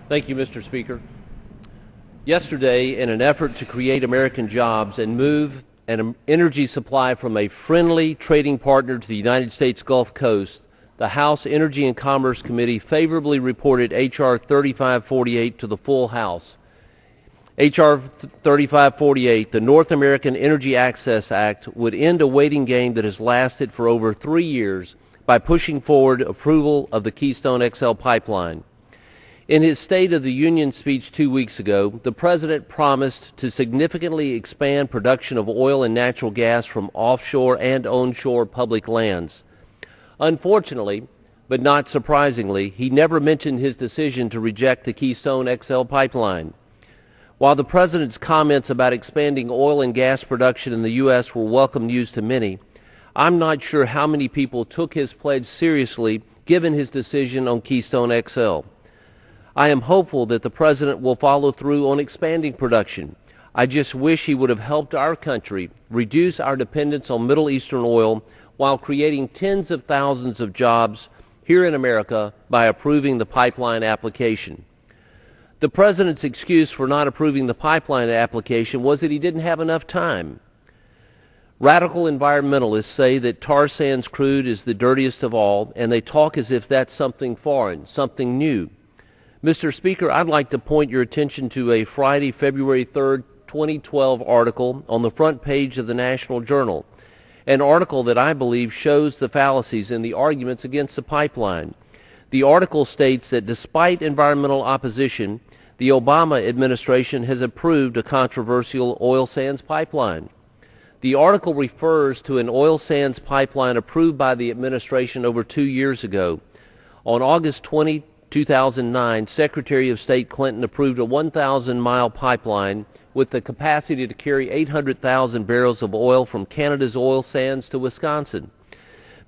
Thank you, Mr. Speaker. Yesterday, in an effort to create American jobs and move an energy supply from a friendly trading partner to the United States Gulf Coast, the House Energy and Commerce Committee favorably reported H.R. 3548 to the full House. H.R. 3548, the North American Energy Access Act, would end a waiting game that has lasted for over 3 years by pushing forward approval of the Keystone XL pipeline. In his State of the Union speech 2 weeks ago, the President promised to significantly expand production of oil and natural gas from offshore and onshore public lands. Unfortunately, but not surprisingly, he never mentioned his decision to reject the Keystone XL pipeline. While the President's comments about expanding oil and gas production in the U.S. were welcome news to many, I'm not sure how many people took his pledge seriously given his decision on Keystone XL. I am hopeful that the President will follow through on expanding production. I just wish he would have helped our country reduce our dependence on Middle Eastern oil while creating tens of thousands of jobs here in America by approving the pipeline application. The President's excuse for not approving the pipeline application was that he didn't have enough time. Radical environmentalists say that tar sands crude is the dirtiest of all, and they talk as if that's something foreign, something new. Mr. Speaker, I'd like to point your attention to a Friday, February 3rd, 2012 article on the front page of the National Journal, an article that I believe shows the fallacies in the arguments against the pipeline. The article states that despite environmental opposition, the Obama administration has approved a controversial oil sands pipeline. The article refers to an oil sands pipeline approved by the administration over 2 years ago. On August 20, 2009, Secretary of State Clinton approved a 1,000-mile pipeline with the capacity to carry 800,000 barrels of oil from Canada's oil sands to Wisconsin.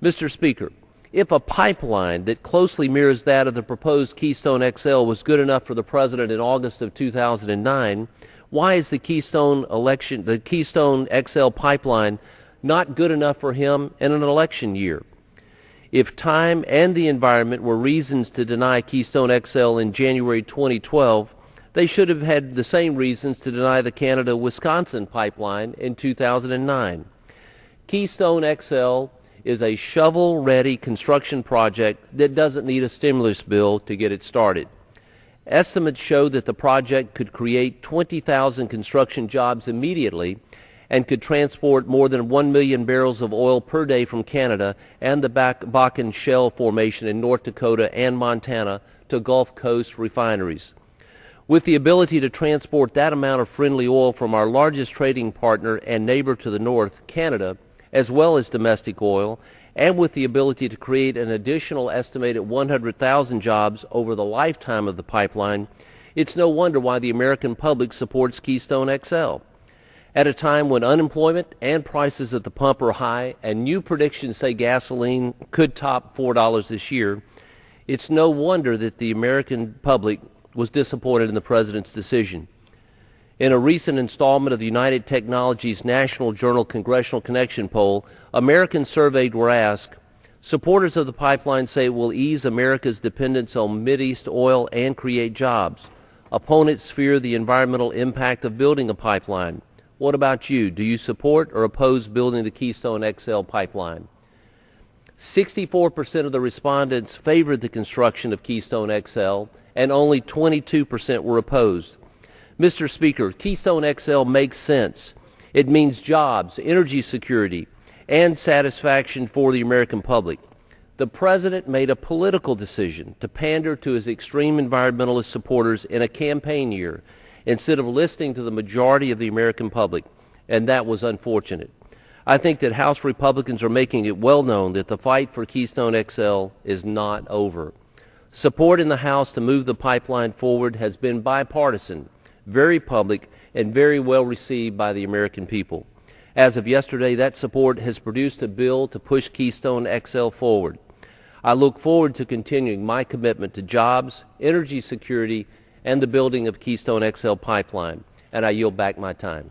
Mr. Speaker, if a pipeline that closely mirrors that of the proposed Keystone XL was good enough for the President in August of 2009, why is the Keystone XL pipeline not good enough for him in an election year? If time and the environment were reasons to deny Keystone XL in January 2012, they should have had the same reasons to deny the Canada-Wisconsin pipeline in 2009. Keystone XL is a shovel-ready construction project that doesn't need a stimulus bill to get it started. Estimates show that the project could create 20,000 construction jobs immediately and could transport more than 1 million barrels of oil per day from Canada and the Bakken Shale Formation in North Dakota and Montana to Gulf Coast refineries. With the ability to transport that amount of friendly oil from our largest trading partner and neighbor to the north, Canada, as well as domestic oil, and with the ability to create an additional estimated 100,000 jobs over the lifetime of the pipeline, it's no wonder why the American public supports Keystone XL. At a time when unemployment and prices at the pump are high and new predictions say gasoline could top $4 this year, it's no wonder that the American public was disappointed in the President's decision. In a recent installment of the United Technologies National Journal Congressional Connection poll, Americans surveyed were asked, supporters of the pipeline say it will ease America's dependence on Mideast oil and create jobs. Opponents fear the environmental impact of building a pipeline. What about you? Do you support or oppose building the Keystone XL pipeline? 64% of the respondents favored the construction of Keystone XL, and only 22% were opposed. Mr. Speaker, Keystone XL makes sense. It means jobs, energy security, and satisfaction for the American public. The President made a political decision to pander to his extreme environmentalist supporters in a campaign year instead of listening to the majority of the American public, and that was unfortunate. I think that House Republicans are making it well known that the fight for Keystone XL is not over. Support in the House to move the pipeline forward has been bipartisan, very public, and very well received by the American people. As of yesterday, that support has produced a bill to push Keystone XL forward. I look forward to continuing my commitment to jobs, energy security, and the building of Keystone XL pipeline, and I yield back my time.